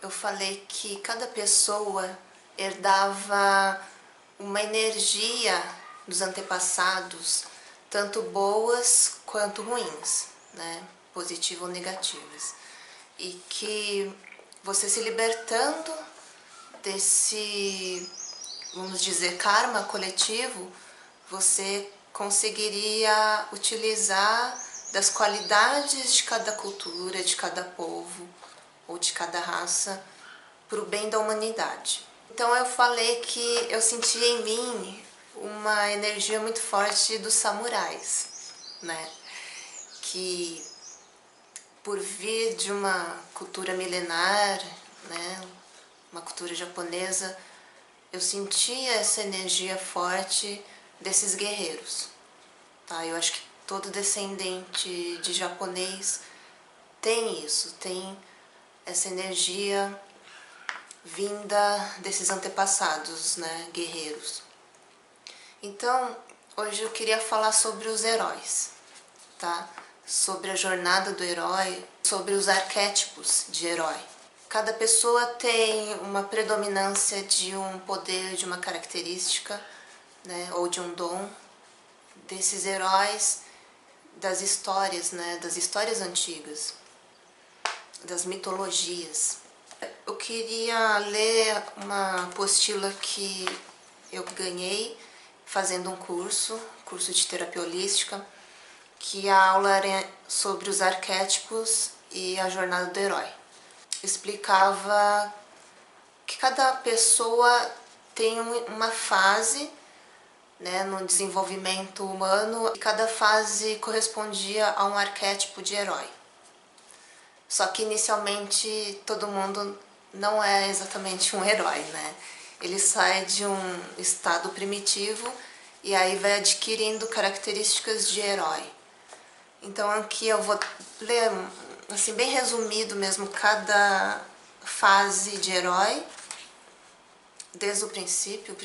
eu falei que cada pessoa herdava uma energia dos antepassados, tanto boas quanto ruins, né? Positivas ou negativas. E que você se libertando desse, vamos dizer, karma coletivo, você conseguiria utilizar das qualidades de cada cultura, de cada povo ou de cada raça para o bem da humanidade. Então eu falei que eu sentia em mim uma energia muito forte dos samurais, né? Que por vir de uma cultura milenar, né? Uma cultura japonesa, eu sentia essa energia forte desses guerreiros, tá? Eu acho que todo descendente de japonês tem isso, tem essa energia vinda desses antepassados, né, guerreiros. Então, hoje eu queria falar sobre os heróis, tá? Sobre a jornada do herói, sobre os arquétipos de herói. Cada pessoa tem uma predominância de um poder, de uma característica, né, ou de um dom desses heróis das histórias, né, das histórias antigas, das mitologias. Eu queria ler uma apostila que eu ganhei fazendo um curso de terapia holística, que a aula era sobre os arquétipos e a jornada do herói. Explicava que cada pessoa tem uma fase, né, no desenvolvimento humano, e cada fase correspondia a um arquétipo de herói. Só que inicialmente todo mundo não é exatamente um herói, né? Ele sai de um estado primitivo e aí vai adquirindo características de herói. Então aqui eu vou ler, assim, bem resumido mesmo, cada fase de herói, desde o princípio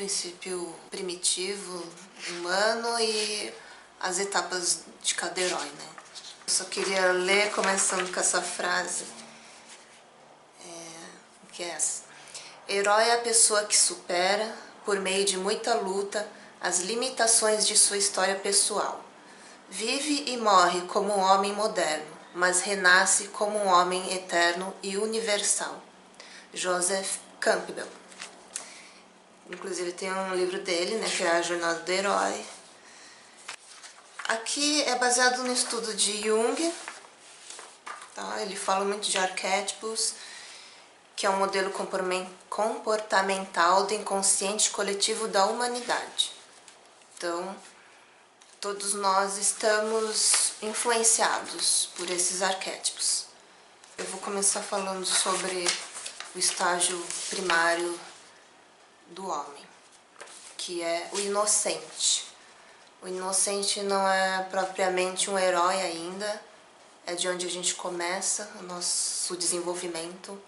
primitivo, humano, e as etapas de cada herói, né? Eu só queria ler começando com essa frase, que é essa. Herói é a pessoa que supera, por meio de muita luta, as limitações de sua história pessoal. Vive e morre como um homem moderno, mas renasce como um homem eterno e universal. Joseph Campbell. Inclusive tem um livro dele, né, que é A Jornada do Herói. Aqui é baseado no estudo de Jung, tá? Ele fala muito de arquétipos, que é um modelo comportamental do inconsciente coletivo da humanidade. Então, todos nós estamos influenciados por esses arquétipos. Eu vou começar falando sobre o estágio primário do homem, que é o inocente. O inocente não é propriamente um herói ainda, é de onde a gente começa o nosso desenvolvimento.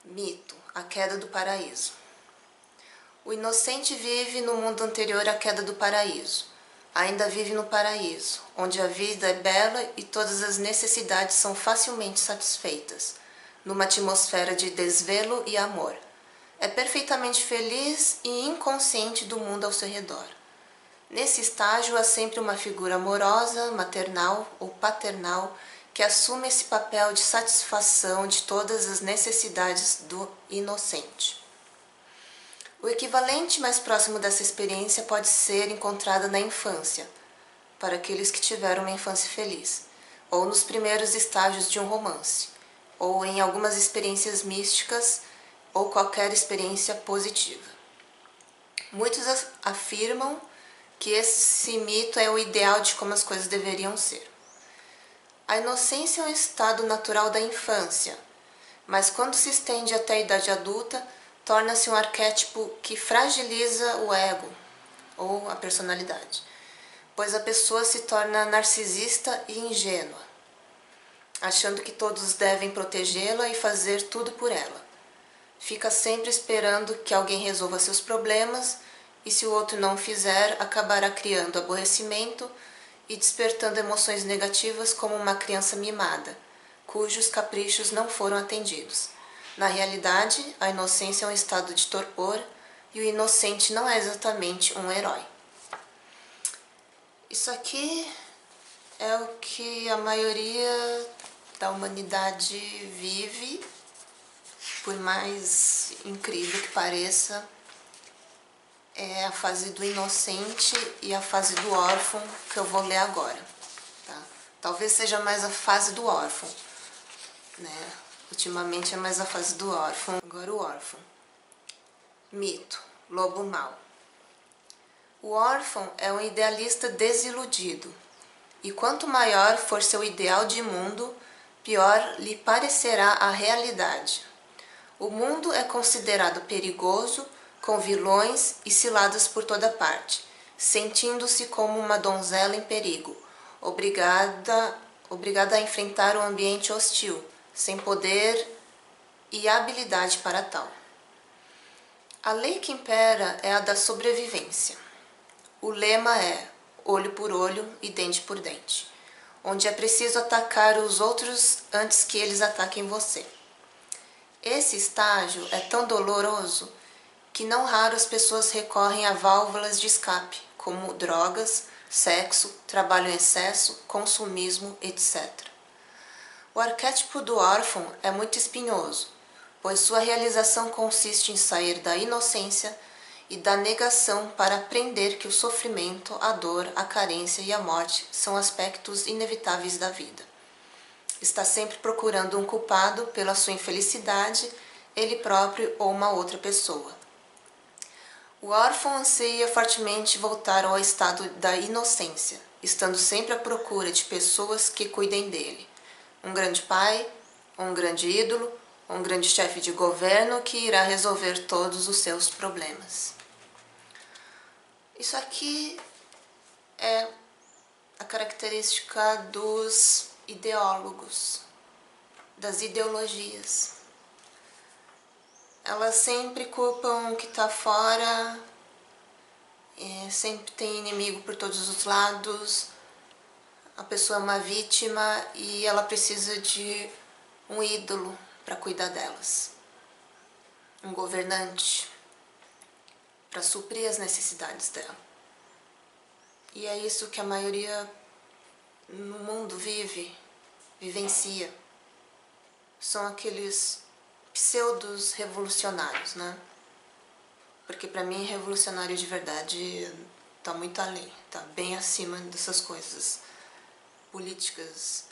Mito, a queda do paraíso. O inocente vive no mundo anterior à queda do paraíso. Ainda vive no paraíso, onde a vida é bela e todas as necessidades são facilmente satisfeitas, numa atmosfera de desvelo e amor. É perfeitamente feliz e inconsciente do mundo ao seu redor. Nesse estágio há sempre uma figura amorosa, maternal ou paternal que assume esse papel de satisfação de todas as necessidades do inocente. O equivalente mais próximo dessa experiência pode ser encontrado na infância, para aqueles que tiveram uma infância feliz, ou nos primeiros estágios de um romance, ou em algumas experiências místicas, ou qualquer experiência positiva. Muitos afirmam que esse mito é o ideal de como as coisas deveriam ser. A inocência é um estado natural da infância, mas quando se estende até a idade adulta, torna-se um arquétipo que fragiliza o ego, ou a personalidade, pois a pessoa se torna narcisista e ingênua, achando que todos devem protegê-la e fazer tudo por ela. Fica sempre esperando que alguém resolva seus problemas, e se o outro não fizer, acabará criando aborrecimento e despertando emoções negativas como uma criança mimada, cujos caprichos não foram atendidos. Na realidade, a inocência é um estado de torpor e o inocente não é exatamente um herói. Isso aqui é o que a maioria da humanidade vive, por mais incrível que pareça. É a fase do inocente e a fase do órfão que eu vou ler agora, tá? Talvez seja mais a fase do órfão, né? Ultimamente é mais a fase do órfão. Agora o órfão. Mito, lobo mau. O órfão é um idealista desiludido, e quanto maior for seu ideal de mundo, pior lhe parecerá a realidade. O mundo é considerado perigoso, com vilões e ciladas por toda parte, sentindo-se como uma donzela em perigo, obrigada a enfrentar um ambiente hostil, sem poder e habilidade para tal. A lei que impera é a da sobrevivência. O lema é olho por olho e dente por dente, onde é preciso atacar os outros antes que eles ataquem você. Esse estágio é tão doloroso que não raro as pessoas recorrem a válvulas de escape, como drogas, sexo, trabalho em excesso, consumismo, etc. O arquétipo do órfão é muito espinhoso, pois sua realização consiste em sair da inocência e da negação para aprender que o sofrimento, a dor, a carência e a morte são aspectos inevitáveis da vida. Está sempre procurando um culpado pela sua infelicidade, ele próprio ou uma outra pessoa. O órfão anseia fortemente voltar ao estado da inocência, estando sempre à procura de pessoas que cuidem dele. Um grande pai, um grande ídolo, um grande chefe de governo que irá resolver todos os seus problemas. Isso aqui é a característica dos ideólogos, das ideologias. Elas sempre culpam o que está fora, sempre tem inimigo por todos os lados, a pessoa é uma vítima e ela precisa de um ídolo para cuidar delas, um governante para suprir as necessidades dela. E é isso que a maioria no mundo vivencia. São aqueles pseudos revolucionários, né? Porque para mim revolucionário de verdade tá muito além, tá bem acima dessas coisas políticas,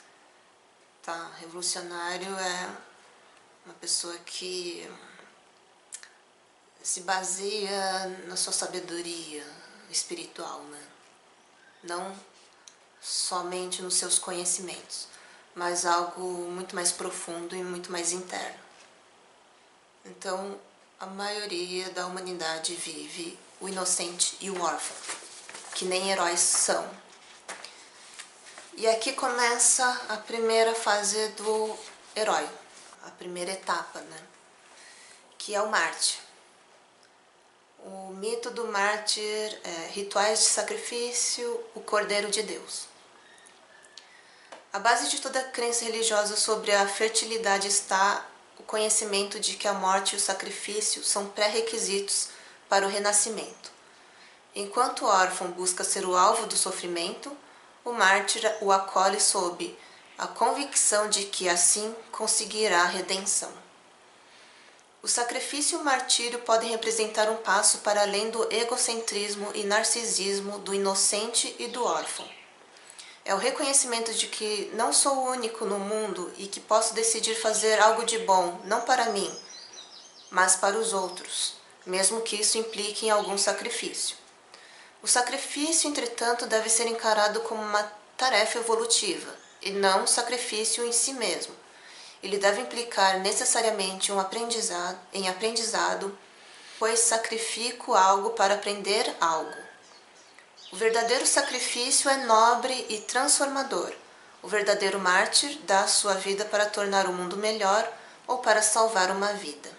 tá? Revolucionário é uma pessoa que se baseia na sua sabedoria espiritual, né? Não somente nos seus conhecimentos, mas algo muito mais profundo e muito mais interno. Então, a maioria da humanidade vive o inocente e o órfão, que nem heróis são. E aqui começa a primeira fase do herói, a primeira etapa, né? Que é o mártir. O mito do mártir é rituais de sacrifício, o Cordeiro de Deus. A base de toda crença religiosa sobre a fertilidade está o conhecimento de que a morte e o sacrifício são pré-requisitos para o renascimento. Enquanto o órfão busca ser o alvo do sofrimento, o mártir o acolhe sob a convicção de que assim conseguirá a redenção. O sacrifício e o martírio podem representar um passo para além do egocentrismo e narcisismo do inocente e do órfão. É o reconhecimento de que não sou o único no mundo e que posso decidir fazer algo de bom, não para mim, mas para os outros, mesmo que isso implique em algum sacrifício. O sacrifício, entretanto, deve ser encarado como uma tarefa evolutiva, e não um sacrifício em si mesmo. Ele deve implicar necessariamente um aprendizado, pois sacrifico algo para aprender algo. O verdadeiro sacrifício é nobre e transformador. O verdadeiro mártir dá sua vida para tornar o mundo melhor ou para salvar uma vida.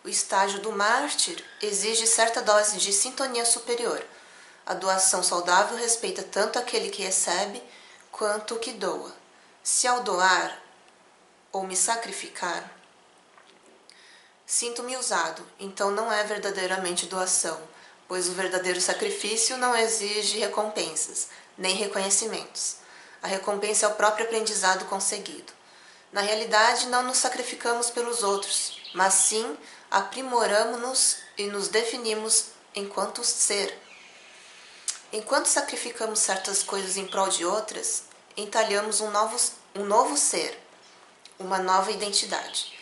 O estágio do mártir exige certa dose de sintonia superior. A doação saudável respeita tanto aquele que recebe quanto o que doa. Se ao doar ou me sacrificar, Sinto-me usado, então não é verdadeiramente doação, pois o verdadeiro sacrifício não exige recompensas, nem reconhecimentos. A recompensa é o próprio aprendizado conseguido. Na realidade, não nos sacrificamos pelos outros, mas sim aprimoramos-nos e nos definimos enquanto ser. Enquanto sacrificamos certas coisas em prol de outras, entalhamos um novo ser, uma nova identidade.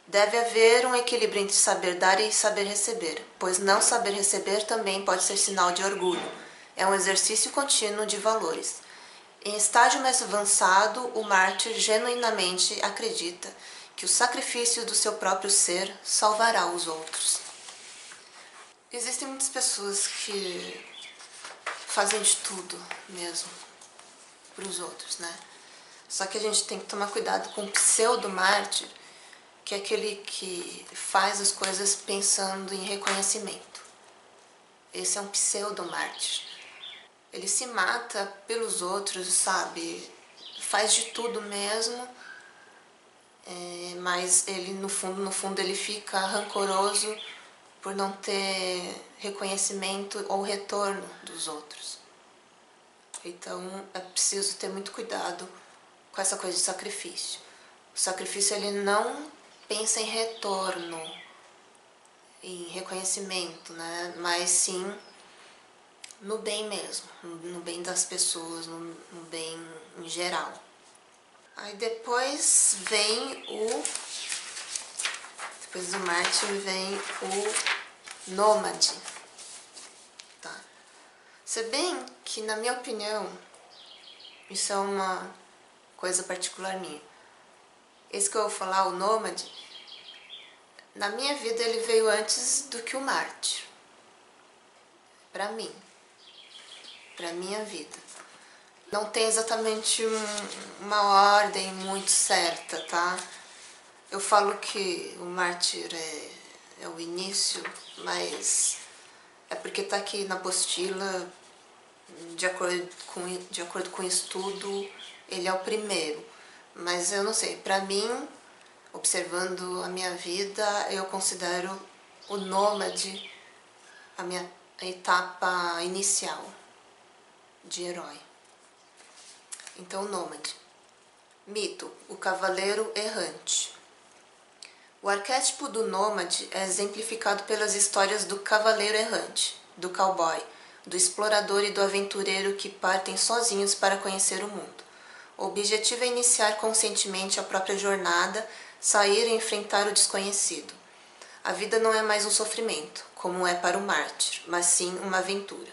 Deve haver um equilíbrio entre saber dar e saber receber, pois não saber receber também pode ser sinal de orgulho. É um exercício contínuo de valores. Em estágio mais avançado, o mártir genuinamente acredita que o sacrifício do seu próprio ser salvará os outros. Existem muitas pessoas que fazem de tudo mesmo para os outros, né? Só que a gente tem que tomar cuidado com o pseudo-mártir, que é aquele que faz as coisas pensando em reconhecimento. Esse é um pseudo-mártir. Ele se mata pelos outros, sabe? Faz de tudo mesmo, mas ele no fundo ele fica rancoroso por não ter reconhecimento ou retorno dos outros. Então é preciso ter muito cuidado com essa coisa de sacrifício. O sacrifício ele não pensa em retorno, em reconhecimento, né? Mas sim no bem mesmo, no bem das pessoas, no bem em geral. Aí depois do mártir vem o nômade. Tá? Se bem que, na minha opinião, isso é uma coisa particular minha. Esse que eu vou falar, o nômade, na minha vida ele veio antes do que o mártir. Pra mim. Pra minha vida. Não tem exatamente uma ordem muito certa, tá? Eu falo que o mártir é o início, mas é porque tá aqui na apostila, de acordo com o estudo, ele é o primeiro. Mas eu não sei, pra mim, observando a minha vida, eu considero o nômade a minha etapa inicial de herói. Então, nômade. Mito, o cavaleiro errante. O arquétipo do nômade é exemplificado pelas histórias do cavaleiro errante, do cowboy, do explorador e do aventureiro que partem sozinhos para conhecer o mundo. O objetivo é iniciar conscientemente a própria jornada, sair e enfrentar o desconhecido. A vida não é mais um sofrimento, como é para o mártir, mas sim uma aventura.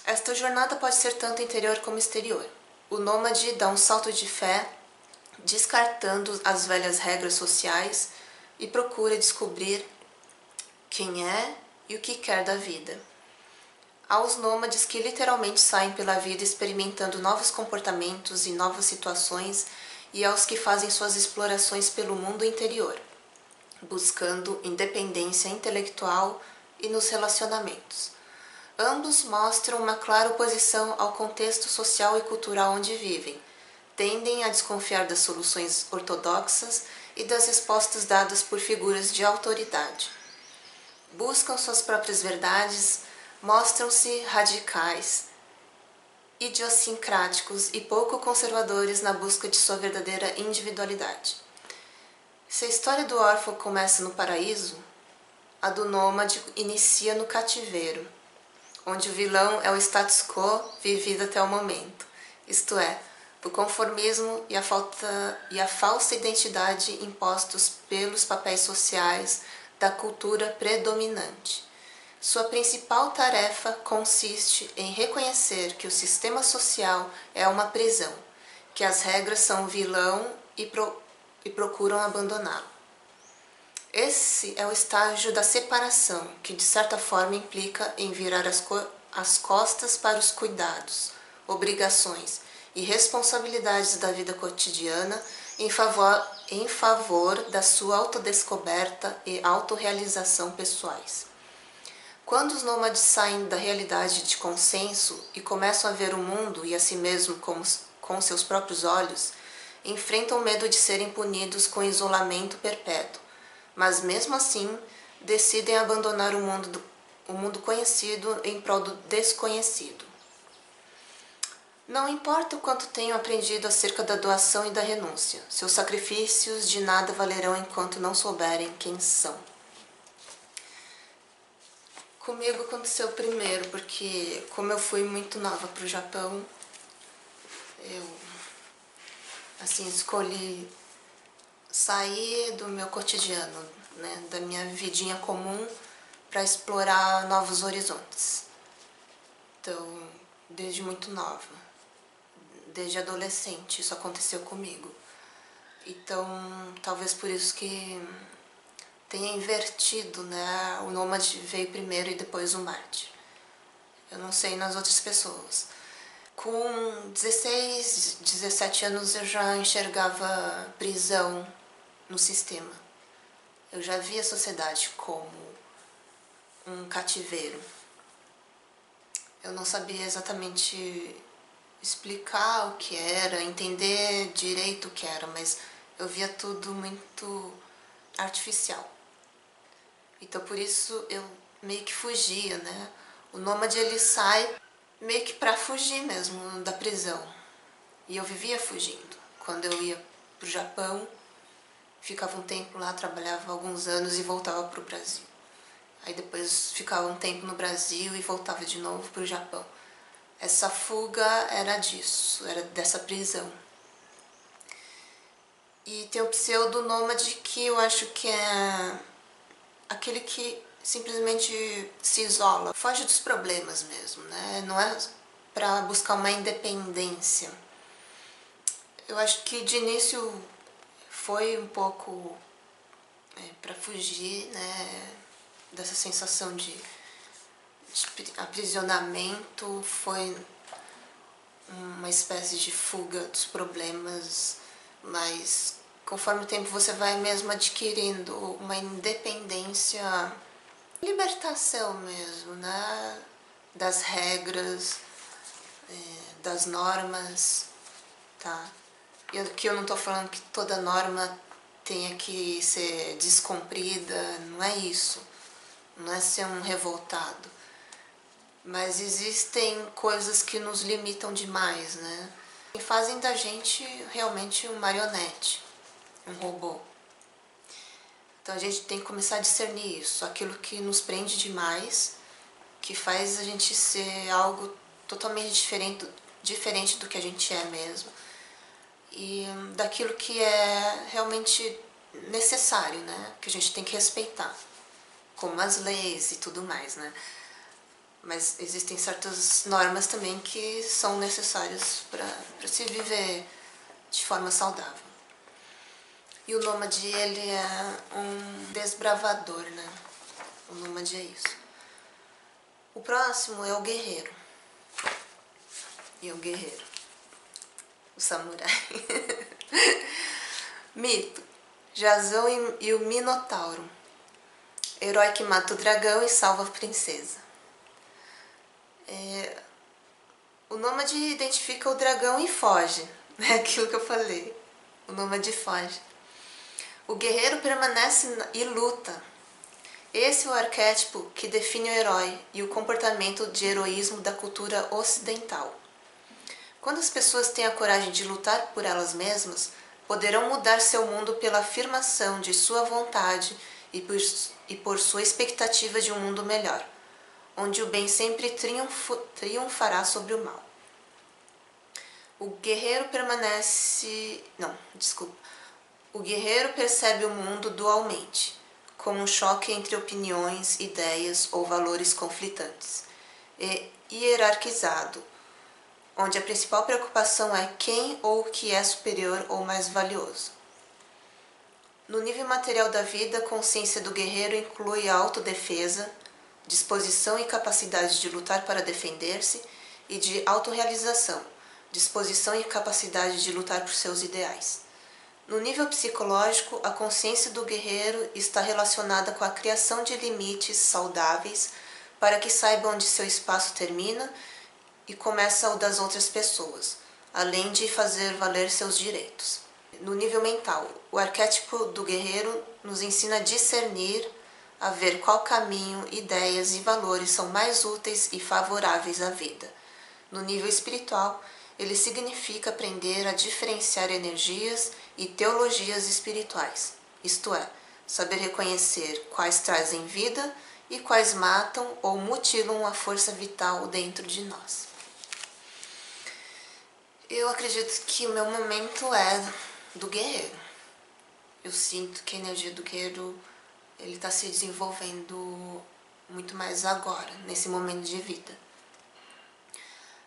Esta jornada pode ser tanto interior como exterior. O nômade dá um salto de fé, descartando as velhas regras sociais e procura descobrir quem é e o que quer da vida. Há os nômades que literalmente saem pela vida experimentando novos comportamentos e novas situações, e aos que fazem suas explorações pelo mundo interior, buscando independência intelectual e nos relacionamentos. Ambos mostram uma clara oposição ao contexto social e cultural onde vivem. Tendem a desconfiar das soluções ortodoxas e das respostas dadas por figuras de autoridade. Buscam suas próprias verdades, mostram-se radicais, idiosincráticos e pouco conservadores na busca de sua verdadeira individualidade. Se a história do órfão começa no paraíso, a do nômade inicia no cativeiro, onde o vilão é o status quo vivido até o momento, isto é, o conformismo e a falsa identidade impostos pelos papéis sociais da cultura predominante. Sua principal tarefa consiste em reconhecer que o sistema social é uma prisão, que as regras são o vilão e procuram abandoná-lo. Esse é o estágio da separação, que de certa forma implica em virar as costas para os cuidados, obrigações e responsabilidades da vida cotidiana em favor da sua autodescoberta e autorrealização pessoais. Quando os nômades saem da realidade de consenso e começam a ver o mundo e a si mesmo com seus próprios olhos, enfrentam o medo de serem punidos com isolamento perpétuo, mas mesmo assim decidem abandonar o mundo conhecido em prol do desconhecido. Não importa o quanto tenham aprendido acerca da doação e da renúncia, seus sacrifícios de nada valerão enquanto não souberem quem são. Comigo aconteceu primeiro, porque como eu fui muito nova para o Japão, eu assim escolhi sair do meu cotidiano, né, da minha vidinha comum, para explorar novos horizontes. Então, desde muito nova, desde adolescente, isso aconteceu comigo. Então, talvez por isso que tenha invertido, né? O nômade veio primeiro e depois o mártir. Eu não sei nas outras pessoas. Com 16, 17 anos eu já enxergava prisão no sistema. Eu já via a sociedade como um cativeiro. Eu não sabia exatamente explicar o que era, entender direito o que era, mas eu via tudo muito artificial. Então por isso eu meio que fugia, né? O nômade ele sai meio que para fugir mesmo da prisão. E eu vivia fugindo. Quando eu ia pro Japão, ficava um tempo lá, trabalhava alguns anos e voltava pro Brasil. Aí depois ficava um tempo no Brasil e voltava de novo pro Japão. Essa fuga era disso, era dessa prisão. E tem o pseudo-nômade que eu acho que é aquele que simplesmente se isola, foge dos problemas mesmo, né? Não é para buscar uma independência. Eu acho que de início foi um pouco para fugir, né, dessa sensação de aprisionamento, foi uma espécie de fuga dos problemas, mas conforme o tempo você vai mesmo adquirindo uma independência, libertação mesmo, né? Das regras, das normas, tá? E aqui eu não tô falando que toda norma tenha que ser descumprida, não é isso. Não é ser um revoltado. Mas existem coisas que nos limitam demais, né? E fazem da gente realmente um marionete, um robô. Então a gente tem que começar a discernir isso, aquilo que nos prende demais, que faz a gente ser algo totalmente diferente do que a gente é mesmo, e daquilo que é realmente necessário, né? Que a gente tem que respeitar, como as leis e tudo mais, né? Mas existem certas normas também que são necessárias para se viver de forma saudável. E o nômade, ele é um desbravador, né? O nômade é isso. O próximo é o guerreiro. E o guerreiro. O samurai. Mito. Jasão e o Minotauro. Herói que mata o dragão e salva a princesa. O nômade identifica o dragão e foge. É aquilo que eu falei. O nômade foge. O guerreiro permanece e luta. Esse é o arquétipo que define o herói e o comportamento de heroísmo da cultura ocidental. Quando as pessoas têm a coragem de lutar por elas mesmas, poderão mudar seu mundo pela afirmação de sua vontade e por sua expectativa de um mundo melhor, onde o bem sempre triunfará sobre o mal. O guerreiro O guerreiro percebe o mundo dualmente, como um choque entre opiniões, ideias ou valores conflitantes, e hierarquizado, onde a principal preocupação é quem ou o que é superior ou mais valioso. No nível material da vida, a consciência do guerreiro inclui a autodefesa, disposição e capacidade de lutar para defender-se, e de autorrealização, disposição e capacidade de lutar por seus ideais. No nível psicológico, a consciência do guerreiro está relacionada com a criação de limites saudáveis para que saiba onde seu espaço termina e começa o das outras pessoas, além de fazer valer seus direitos. no nível mental. O arquétipo do guerreiro nos ensina a discernir, a ver qual caminho, ideias e valores são mais úteis e favoráveis à vida. No nível espiritual, ele significa aprender a diferenciar energias e teologias espirituais, isto é, saber reconhecer quais trazem vida e quais matam ou mutilam a força vital dentro de nós. Eu acredito que o meu momento é do guerreiro. Eu sinto que a energia do guerreiro ele está se desenvolvendo muito mais agora, nesse momento de vida.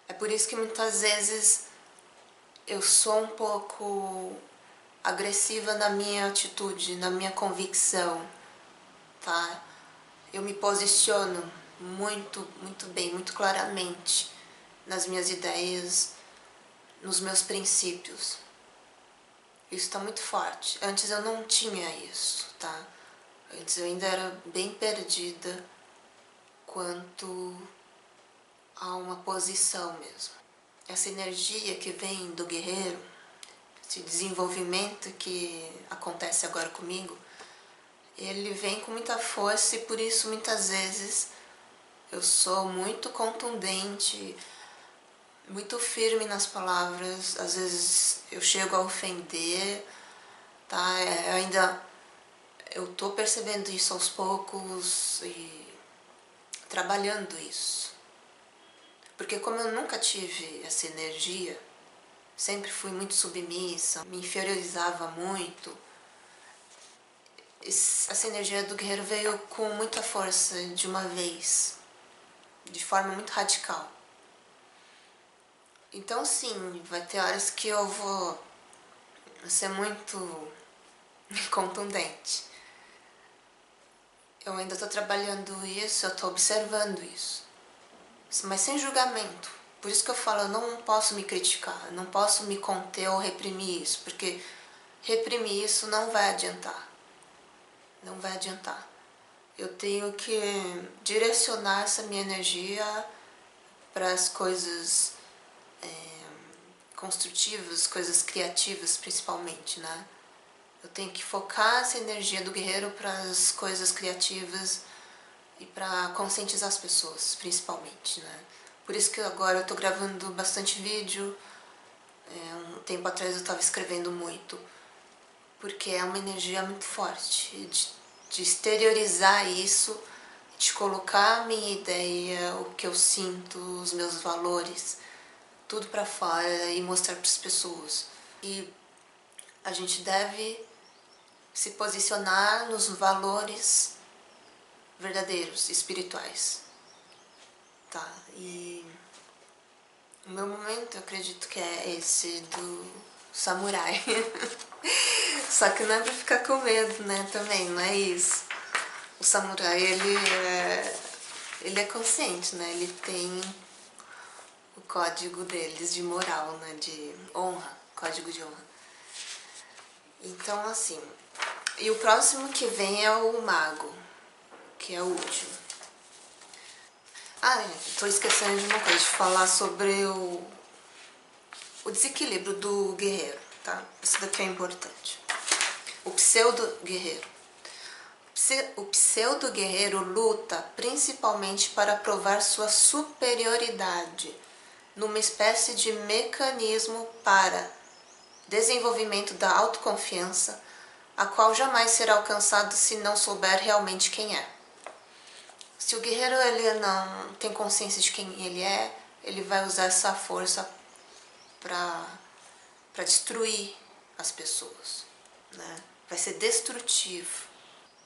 É por isso que muitas vezes eu sou um pouco agressiva na minha atitude, na minha convicção, tá? Eu me posiciono muito bem, muito claramente nas minhas ideias, nos meus princípios. Isso está muito forte. Antes eu não tinha isso, tá? Antes eu ainda era bem perdida quanto a uma posição mesmo. Essa energia que vem do guerreiro, esse desenvolvimento que acontece agora comigo, ele vem com muita força e por isso muitas vezes eu sou muito contundente, muito firme nas palavras, às vezes eu chego a ofender, tá? Eu tô percebendo isso aos poucos e trabalhando isso. Porque como eu nunca tive essa energia, sempre fui muito submissa, me inferiorizava muito, essa energia do guerreiro veio com muita força de uma vez, de forma muito radical. Então sim, vai ter horas que eu vou ser muito contundente. Eu ainda estou trabalhando isso, eu estou observando isso. Mas sem julgamento. Por isso que eu falo, eu não posso me criticar, não posso me conter ou reprimir isso, porque reprimir isso não vai adiantar. Não vai adiantar. Eu tenho que direcionar essa minha energia para as coisas construtivas, coisas criativas principalmente, né? Eu tenho que focar essa energia do guerreiro para as coisas criativas e para conscientizar as pessoas, principalmente, né? Por isso que agora eu estou gravando bastante vídeo. Um tempo atrás eu estava escrevendo muito, porque é uma energia muito forte de exteriorizar isso, de colocar a minha ideia, o que eu sinto, os meus valores, tudo para fora e mostrar para as pessoas. E a gente deve se posicionar nos valores verdadeiros, espirituais, tá? E o meu momento eu acredito que é esse do samurai. Só que não é pra ficar com medo, né, também, não é isso. O samurai, ele é consciente, né, ele tem o código deles de moral, né, de honra, código de honra. Então, assim, e o próximo que vem é o mago, que é o último. Tô esquecendo de uma coisa, de falar sobre o desequilíbrio do guerreiro, tá? Isso daqui é importante. O pseudo-guerreiro. O pseudo-guerreiro luta principalmente para provar sua superioridade, numa espécie de mecanismo para desenvolvimento da autoconfiança, a qual jamais será alcançado se não souber realmente quem é. Se o guerreiro ele não tem consciência de quem ele é, ele vai usar essa força para destruir as pessoas, né? Vai ser destrutivo.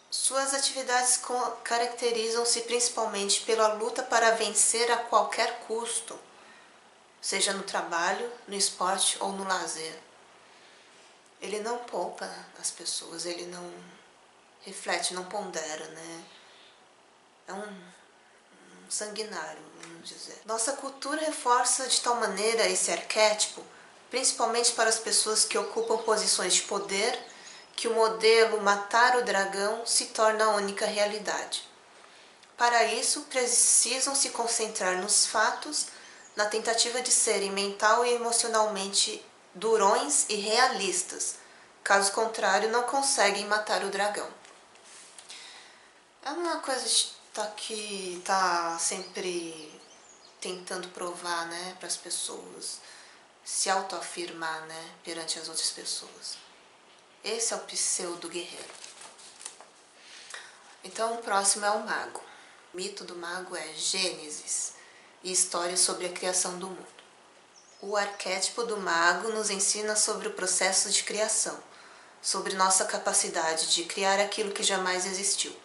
Suas atividades caracterizam-se principalmente pela luta para vencer a qualquer custo, seja no trabalho, no esporte ou no lazer. Ele não poupa as pessoas, ele não reflete, não pondera, né? É um sanguinário, vamos dizer. Nossa cultura reforça de tal maneira esse arquétipo, principalmente para as pessoas que ocupam posições de poder, que o modelo matar o dragão se torna a única realidade. Para isso, precisam se concentrar nos fatos, na tentativa de serem mental e emocionalmente durões e realistas, Caso contrário, não conseguem matar o dragão. É uma coisa que tá sempre tentando provar, né, para as pessoas, se autoafirmar, né, perante as outras pessoas. Esse é o pseudo-guerreiro. Então, o próximo é o mago. O mito do mago é Gênesis e história sobre a criação do mundo. O arquétipo do mago nos ensina sobre o processo de criação, sobre nossa capacidade de criar aquilo que jamais existiu,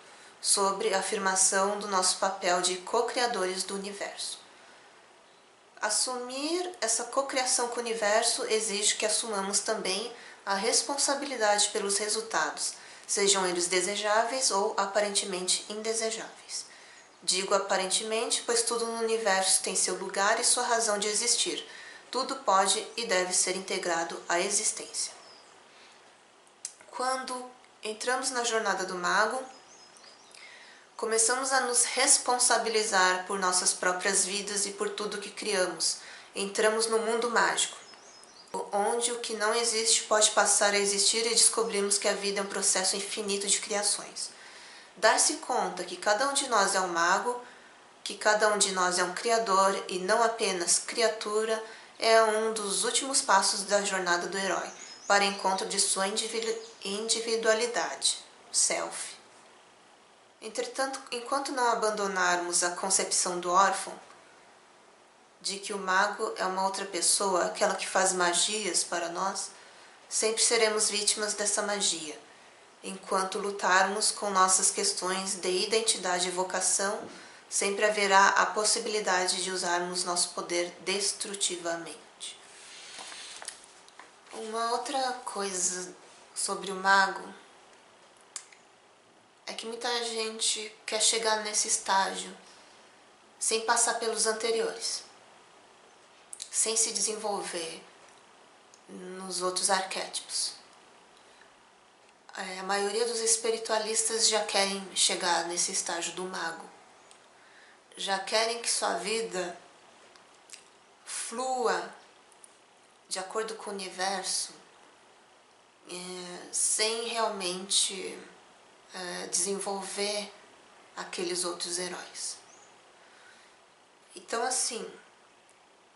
sobre a afirmação do nosso papel de co-criadores do universo. Assumir essa cocriação com o universo exige que assumamos também a responsabilidade pelos resultados, sejam eles desejáveis ou aparentemente indesejáveis. Digo aparentemente, pois tudo no universo tem seu lugar e sua razão de existir. Tudo pode e deve ser integrado à existência. Quando entramos na jornada do mago, começamos a nos responsabilizar por nossas próprias vidas e por tudo que criamos. Entramos no mundo mágico, onde o que não existe pode passar a existir e descobrimos que a vida é um processo infinito de criações. Dar-se conta que cada um de nós é um mago, que cada um de nós é um criador e não apenas criatura, é um dos últimos passos da jornada do herói, para encontro de sua individualidade, self. Entretanto, enquanto não abandonarmos a concepção do órfão, de que o mago é uma outra pessoa, aquela que faz magias para nós, sempre seremos vítimas dessa magia, enquanto lutarmos com nossas questões de identidade e vocação, sempre haverá a possibilidade de usarmos nosso poder destrutivamente. Uma outra coisa sobre o mago é que muita gente quer chegar nesse estágio sem passar pelos anteriores, sem se desenvolver nos outros arquétipos. A maioria dos espiritualistas já querem chegar nesse estágio do mago. Já querem que sua vida flua de acordo com o universo, sem realmente desenvolver aqueles outros heróis. Então, assim,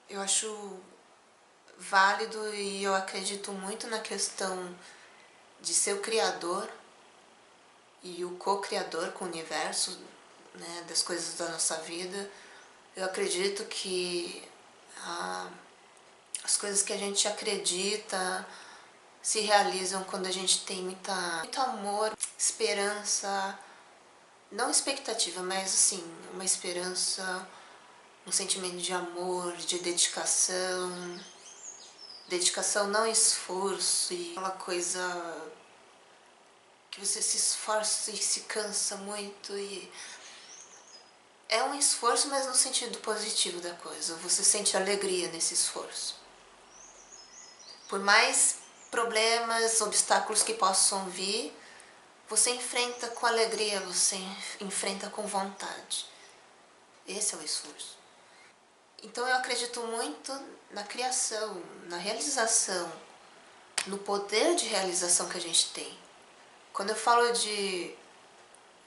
eu acho válido e eu acredito muito na questão de ser o criador e o co-criador com o universo, né, das coisas da nossa vida. Eu acredito que as coisas que a gente acredita se realizam quando a gente tem muito amor, esperança, não expectativa, mas assim, uma esperança, um sentimento de amor, de dedicação. Dedicação não esforço e aquela coisa que você se esforça e se cansa muito e é um esforço, mas no sentido positivo da coisa. Você sente alegria nesse esforço. Por mais problemas, obstáculos que possam vir, você enfrenta com alegria, você enfrenta com vontade. Esse é o esforço. Então eu acredito muito na criação, na realização, no poder de realização que a gente tem. Quando eu falo de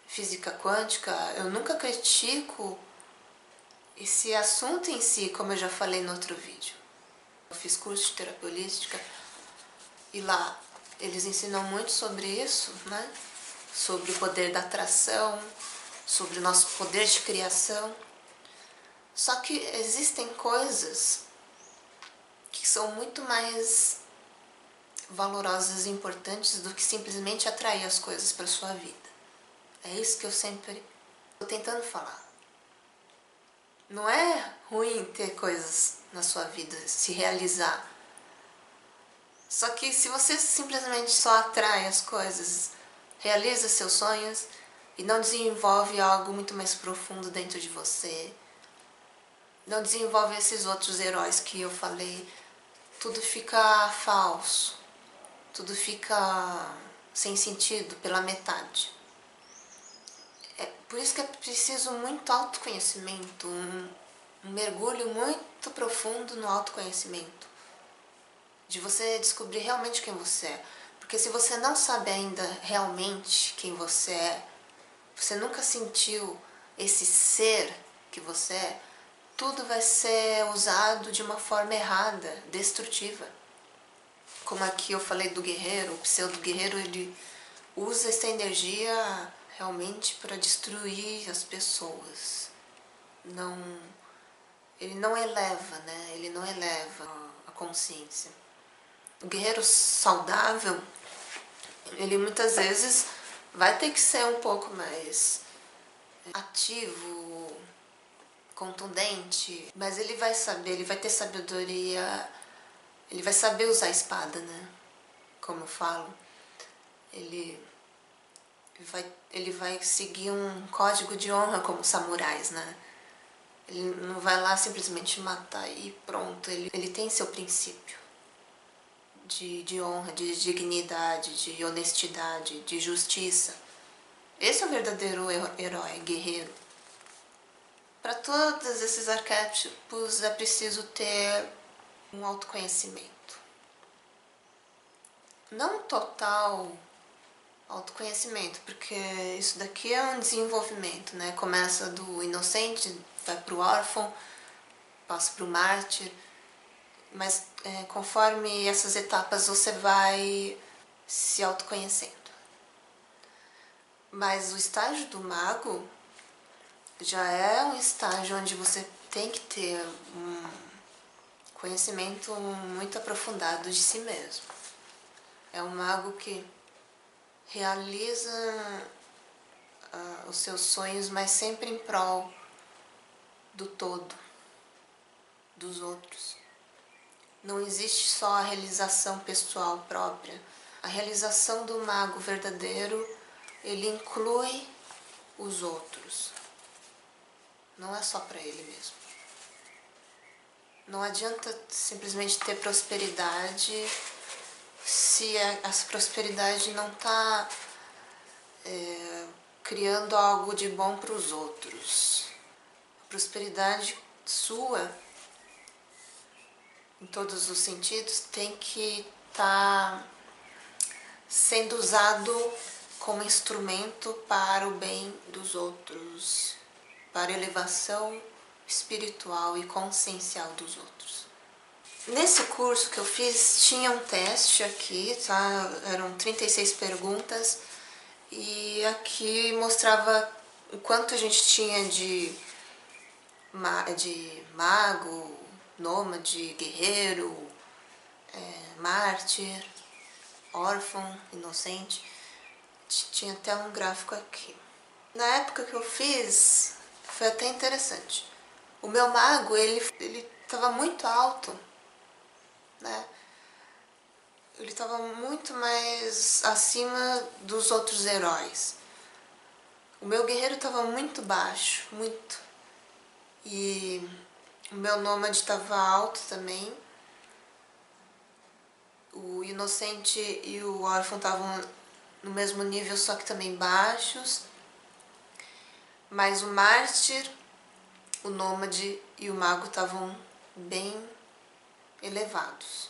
física quântica, eu nunca critico esse assunto em si, como eu já falei no outro vídeo. Eu fiz curso de terapia holística e lá eles ensinam muito sobre isso, né? Sobre o poder da atração, sobre o nosso poder de criação. Só que existem coisas que são muito mais valorosas e importantes do que simplesmente atrair as coisas para sua vida. É isso que eu sempre estou tentando falar. Não é ruim ter coisas na sua vida, se realizar. Só que se você simplesmente só atrai as coisas, realiza seus sonhos e não desenvolve algo muito mais profundo dentro de você, não desenvolve esses outros heróis que eu falei, tudo fica falso, tudo fica sem sentido pela metade. É por isso que é preciso muito autoconhecimento, um mergulho muito profundo no autoconhecimento, de você descobrir realmente quem você é. Porque se você não sabe ainda realmente quem você é, você nunca sentiu esse ser que você é, tudo vai ser usado de uma forma errada, destrutiva. Como aqui eu falei do guerreiro, o pseudo-guerreiro, ele usa essa energia realmente para destruir as pessoas. Ele não eleva, né? Ele não eleva a consciência. O guerreiro saudável, ele muitas vezes vai ter que ser um pouco mais ativo, contundente, mas ele vai saber, ele vai ter sabedoria, ele vai saber usar a espada, né? Como eu falo, ele vai seguir um código de honra como samurais, né? Ele não vai lá simplesmente matar e pronto, ele tem seu princípio de honra, de dignidade, de honestidade, de justiça. Esse é o verdadeiro herói, guerreiro. Para todos esses arquétipos é preciso ter um autoconhecimento. Não total autoconhecimento, porque isso daqui é um desenvolvimento, né? Começa do inocente, vai para o órfão, passa para o mártir, mas conforme essas etapas você vai se autoconhecendo. Mas o estágio do mago já é um estágio onde você tem que ter um conhecimento muito aprofundado de si mesmo. É um mago que realiza os seus sonhos, mas sempre em prol do todo, dos outros. Não existe só a realização pessoal própria. A realização do mago verdadeiro, ele inclui os outros. Não é só para ele mesmo. Não adianta simplesmente ter prosperidade se essa prosperidade não está criando algo de bom para os outros. A prosperidade sua, em todos os sentidos, tem que estar sendo usado como instrumento para o bem dos outros, para a elevação espiritual e consciencial dos outros. Nesse curso que eu fiz, tinha um teste aqui, tá? Eram 36 perguntas e aqui mostrava o quanto a gente tinha de mago, nômade, guerreiro, mártir, órfão, inocente. Tinha até um gráfico aqui. Na época que eu fiz, foi até interessante. O meu mago, ele estava muito alto, né? Ele estava muito mais acima dos outros heróis. O meu guerreiro estava muito baixo, muito. E o meu nômade estava alto também. O inocente e o órfão estavam no mesmo nível, só que também baixos. Mas o mártir, o nômade e o mago estavam bem elevados.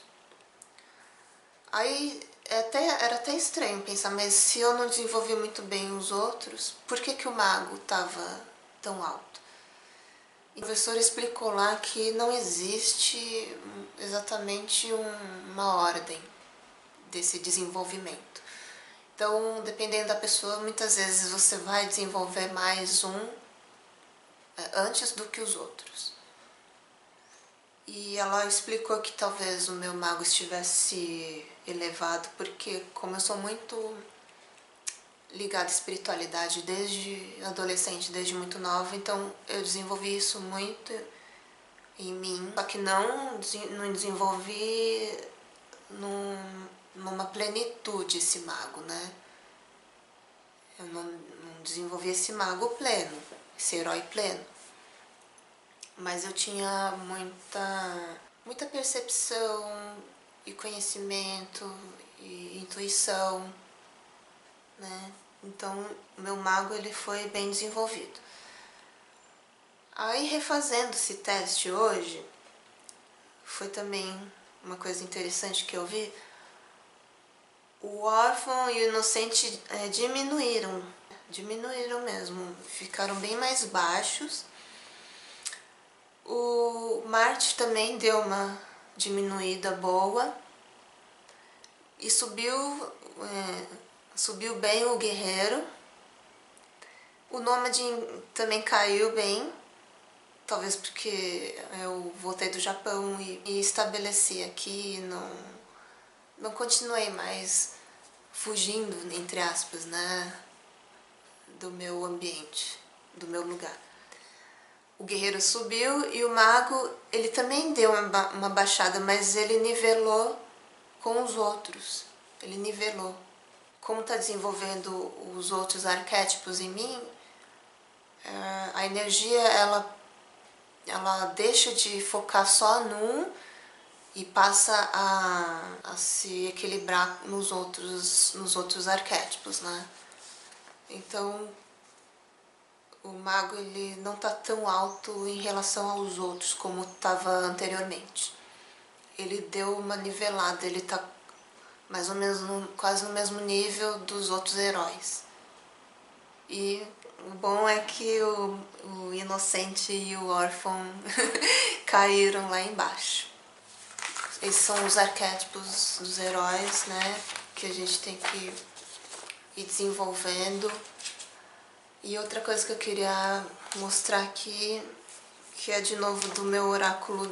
Aí era até estranho pensar, mas se eu não desenvolvi muito bem os outros, por que o mago estava tão alto? O professor explicou lá que não existe exatamente uma ordem desse desenvolvimento. Então, dependendo da pessoa, muitas vezes você vai desenvolver mais antes do que os outros. E ela explicou que talvez o meu mago estivesse elevado, porque como eu sou muito ligada à espiritualidade desde adolescente, desde muito nova, então eu desenvolvi isso muito em mim, só que não desenvolvi numa plenitude esse mago, né? Eu não desenvolvi esse mago pleno, esse herói pleno. Mas eu tinha muita percepção e conhecimento e intuição, né? Então, o meu mago ele foi bem desenvolvido. Aí, refazendo esse teste hoje, foi também uma coisa interessante que eu vi. O órfão e o inocente diminuíram mesmo, ficaram bem mais baixos. O Marte também deu uma diminuída boa e subiu bem o guerreiro. O Nômade também caiu bem, talvez porque eu voltei do Japão e estabeleci aqui, não continuei mais fugindo, entre aspas, né, do meu ambiente, do meu lugar. O guerreiro subiu e o mago, ele também deu uma baixada, mas ele nivelou com os outros. Ele nivelou. Como está desenvolvendo os outros arquétipos em mim, a energia ela deixa de focar só num e passa a se equilibrar nos outros arquétipos, né? Então, o mago ele não está tão alto em relação aos outros como estava anteriormente. Ele deu uma nivelada, ele está mais ou menos quase no mesmo nível dos outros heróis. E o bom é que o inocente e o órfão caíram lá embaixo. Esses são os arquétipos dos heróis, né, que a gente tem que ir desenvolvendo. E outra coisa que eu queria mostrar aqui, que é de novo do meu oráculo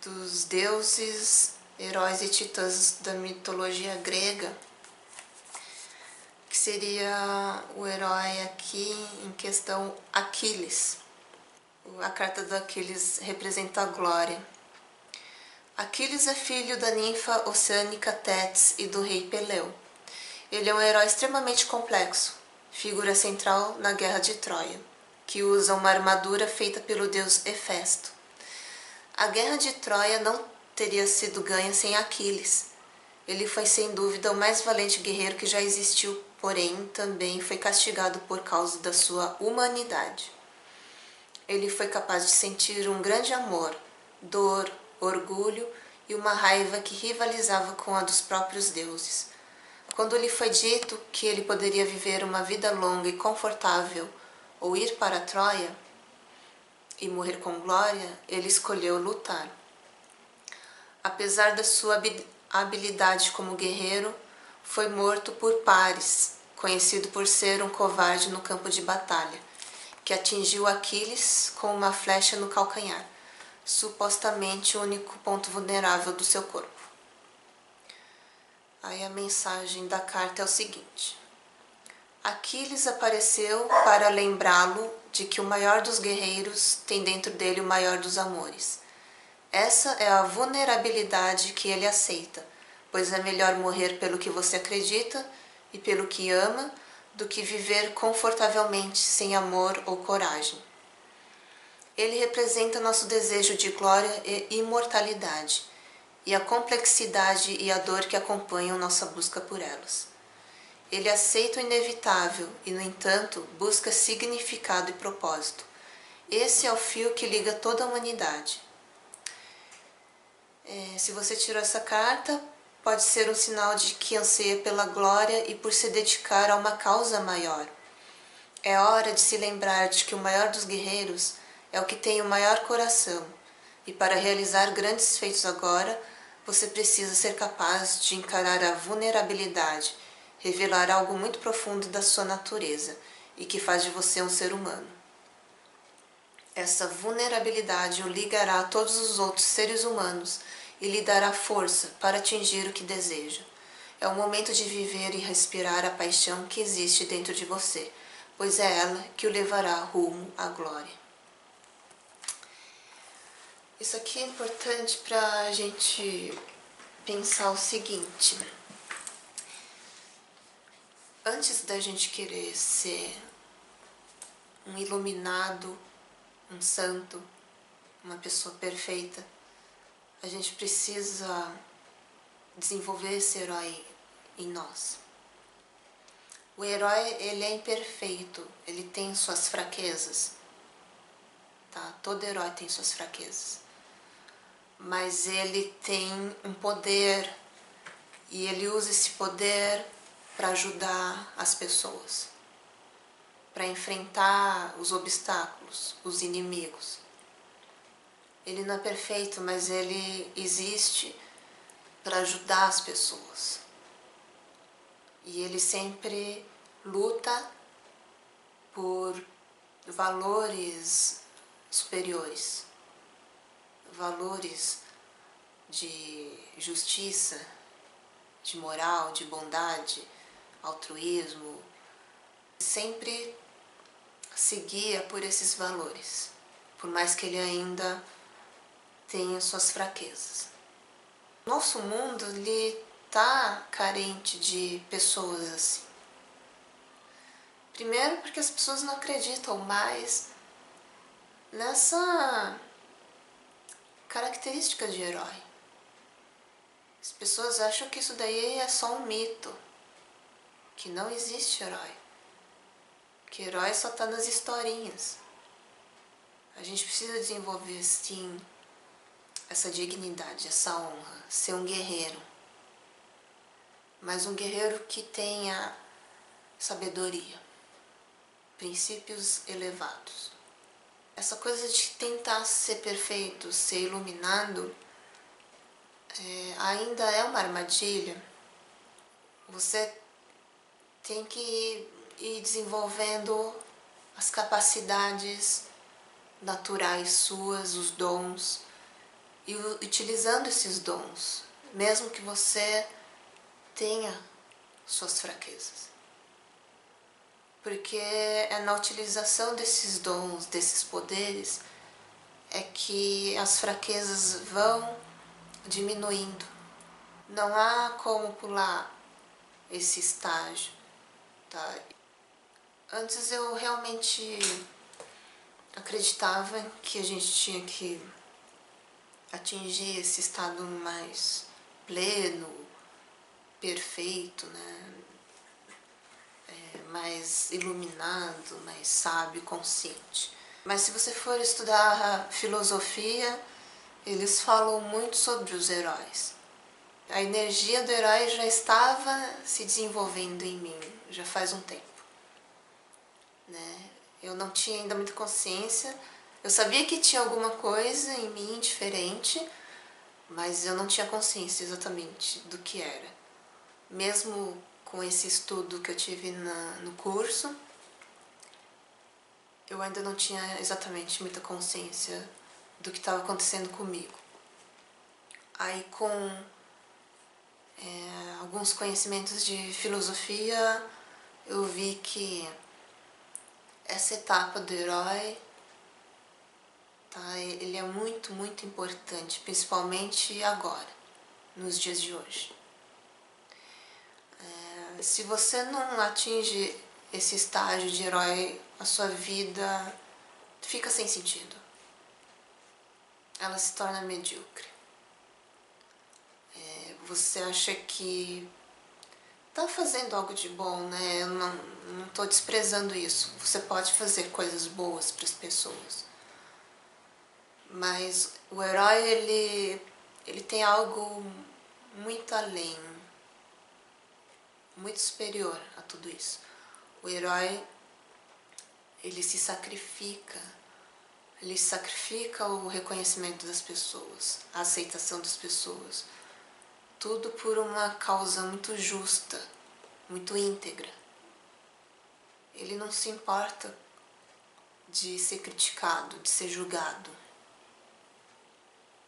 dos deuses, heróis e titãs da mitologia grega, que seria o herói aqui em questão, Aquiles. A carta do Aquiles representa a glória. Aquiles é filho da ninfa oceânica Tétis e do rei Peleu. Ele é um herói extremamente complexo, figura central na Guerra de Troia, que usa uma armadura feita pelo deus Hefesto. A Guerra de Troia não teria sido ganha sem Aquiles. Ele foi sem dúvida o mais valente guerreiro que já existiu, porém também foi castigado por causa da sua humanidade. Ele foi capaz de sentir um grande amor, dor, orgulho e uma raiva que rivalizava com a dos próprios deuses. Quando lhe foi dito que ele poderia viver uma vida longa e confortável ou ir para Troia e morrer com glória, ele escolheu lutar. Apesar da sua habilidade como guerreiro, foi morto por Paris, conhecido por ser um covarde no campo de batalha, que atingiu Aquiles com uma flecha no calcanhar, supostamente o único ponto vulnerável do seu corpo. Aí a mensagem da carta é o seguinte: Aquiles apareceu para lembrá-lo de que o maior dos guerreiros tem dentro dele o maior dos amores. Essa é a vulnerabilidade que ele aceita, pois é melhor morrer pelo que você acredita e pelo que ama do que viver confortavelmente sem amor ou coragem. Ele representa nosso desejo de glória e imortalidade, e a complexidade e a dor que acompanham nossa busca por elas. Ele aceita o inevitável e, no entanto, busca significado e propósito. Esse é o fio que liga toda a humanidade. Se você tirou essa carta, pode ser um sinal de que anseia pela glória e por se dedicar a uma causa maior. É hora de se lembrar de que o maior dos guerreiros é o que tem o maior coração, e para realizar grandes feitos agora, você precisa ser capaz de encarar a vulnerabilidade, revelar algo muito profundo da sua natureza e que faz de você um ser humano. Essa vulnerabilidade o ligará a todos os outros seres humanos e lhe dará força para atingir o que deseja. É o momento de viver e respirar a paixão que existe dentro de você, pois é ela que o levará rumo à glória. Isso aqui é importante para a gente pensar o seguinte: antes da gente querer ser um iluminado, um santo, uma pessoa perfeita, a gente precisa desenvolver esse herói em nós. O herói, ele é imperfeito, ele tem suas fraquezas, tá? Todo herói tem suas fraquezas, mas ele tem um poder e ele usa esse poder para ajudar as pessoas, para enfrentar os obstáculos, os inimigos. Ele não é perfeito, mas ele existe para ajudar as pessoas. E ele sempre luta por valores superiores, valores de justiça, de moral, de bondade, altruísmo. Sempre se guia por esses valores, por mais que ele ainda tenha suas fraquezas. Nosso mundo está carente de pessoas assim. Primeiro porque as pessoas não acreditam mais nessa característica de herói. As pessoas acham que isso daí é só um mito, que não existe herói, que herói só está nas historinhas. A gente precisa desenvolver, sim, essa dignidade, essa honra, ser um guerreiro, mas um guerreiro que tenha sabedoria, princípios elevados. Essa coisa de tentar ser perfeito, ser iluminado, ainda é uma armadilha. Você tem que ir desenvolvendo as capacidades naturais suas, os dons, e utilizando esses dons, mesmo que você tenha suas fraquezas. Porque é na utilização desses dons, desses poderes, é que as fraquezas vão diminuindo. Não há como pular esse estágio, tá? Antes eu realmente acreditava que a gente tinha que atingir esse estado mais pleno, perfeito, né? Mais iluminado, mais sábio, consciente. Mas se você for estudar a filosofia, eles falam muito sobre os heróis. A energia do herói já estava se desenvolvendo em mim, já faz um tempo, né? Eu não tinha ainda muita consciência. Eu sabia que tinha alguma coisa em mim diferente, mas eu não tinha consciência exatamente do que era. Mesmo com esse estudo que eu tive no curso, eu ainda não tinha exatamente muita consciência do que estava acontecendo comigo. Aí com alguns conhecimentos de filosofia, eu vi que essa etapa do herói, tá, ele é muito, muito importante, principalmente agora, nos dias de hoje. Se você não atinge esse estágio de herói, a sua vida fica sem sentido. Ela se torna medíocre. Você acha que tá fazendo algo de bom, né? Eu não tô desprezando isso. Você pode fazer coisas boas para as pessoas. Mas o herói, ele tem algo muito além, muito superior a tudo isso. O herói, ele sacrifica o reconhecimento das pessoas, a aceitação das pessoas, tudo por uma causa muito justa, muito íntegra. Ele não se importa de ser criticado, de ser julgado,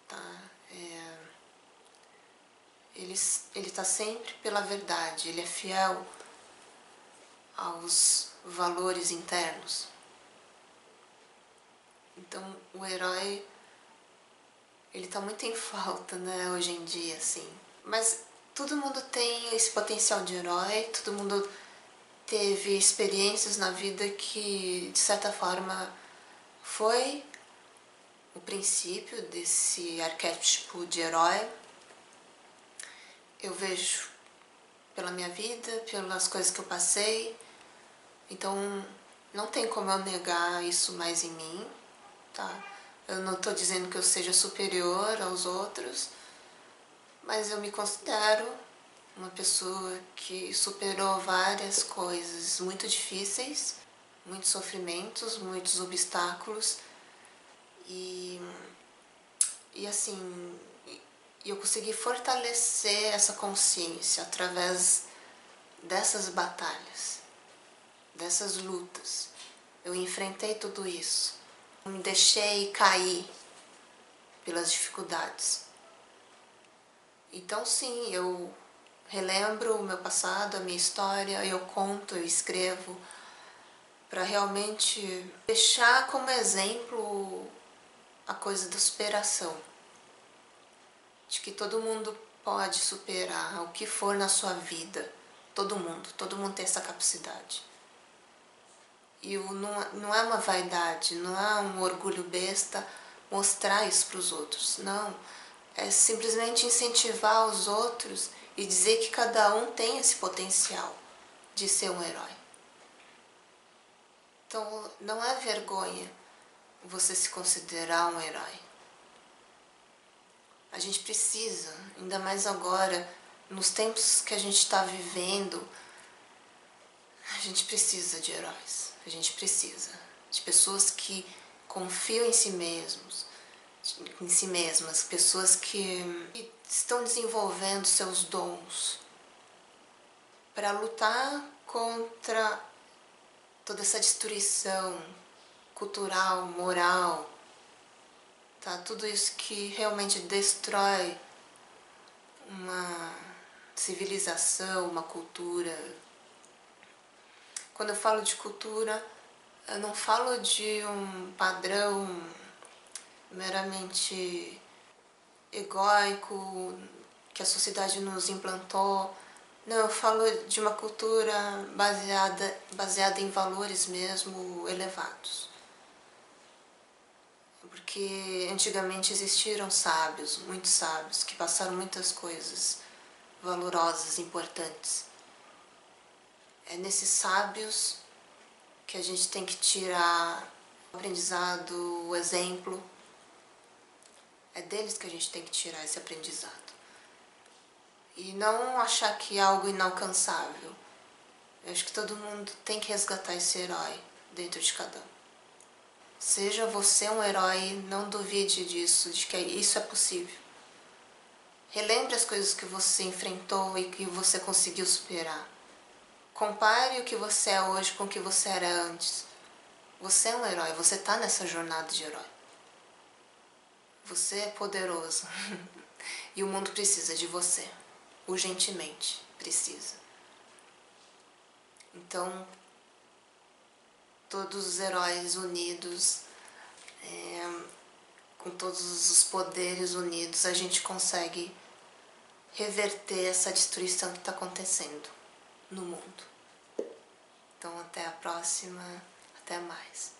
tá? Ele está sempre pela verdade, ele é fiel aos valores internos. Então o herói, ele está muito em falta, né, hoje em dia, assim. Mas todo mundo tem esse potencial de herói, todo mundo teve experiências na vida que, de certa forma, foi o princípio desse arquétipo de herói. Eu vejo pela minha vida, pelas coisas que eu passei, então não tem como eu negar isso mais em mim, tá? Eu não estou dizendo que eu seja superior aos outros, mas eu me considero uma pessoa que superou várias coisas muito difíceis, muitos sofrimentos, muitos obstáculos e assim, eu consegui fortalecer essa consciência através dessas batalhas, dessas lutas. Eu enfrentei tudo isso, não me deixei cair pelas dificuldades. Então sim, eu relembro o meu passado, a minha história, eu conto, eu escrevo, para realmente deixar como exemplo a coisa da superação. De que todo mundo pode superar o que for na sua vida. Todo mundo tem essa capacidade. E não é uma vaidade, não é um orgulho besta mostrar isso para os outros. Não, é simplesmente incentivar os outros e dizer que cada um tem esse potencial de ser um herói. Então, não é vergonha você se considerar um herói. A gente precisa, ainda mais agora, nos tempos que a gente está vivendo, a gente precisa de heróis. A gente precisa de pessoas que confiam em si mesmas, pessoas que estão desenvolvendo seus dons para lutar contra toda essa destruição cultural, moral, tá? Tudo isso que realmente destrói uma civilização, uma cultura. Quando eu falo de cultura, eu não falo de um padrão meramente egóico que a sociedade nos implantou. Não, eu falo de uma cultura baseada em valores mesmo elevados. Porque antigamente existiram sábios, muitos sábios, que passaram muitas coisas valorosas, importantes. É nesses sábios que a gente tem que tirar o aprendizado, o exemplo. É deles que a gente tem que tirar esse aprendizado. E não achar que é algo inalcançável. Eu acho que todo mundo tem que resgatar esse herói dentro de cada um. Seja você um herói, não duvide disso, de que isso é possível. Relembre as coisas que você enfrentou e que você conseguiu superar. Compare o que você é hoje com o que você era antes. Você é um herói, você está nessa jornada de herói. Você é poderoso. E o mundo precisa de você. Urgentemente precisa. Então, todos os heróis unidos, com todos os poderes unidos, a gente consegue reverter essa destruição que está acontecendo no mundo. Então, até a próxima, até mais.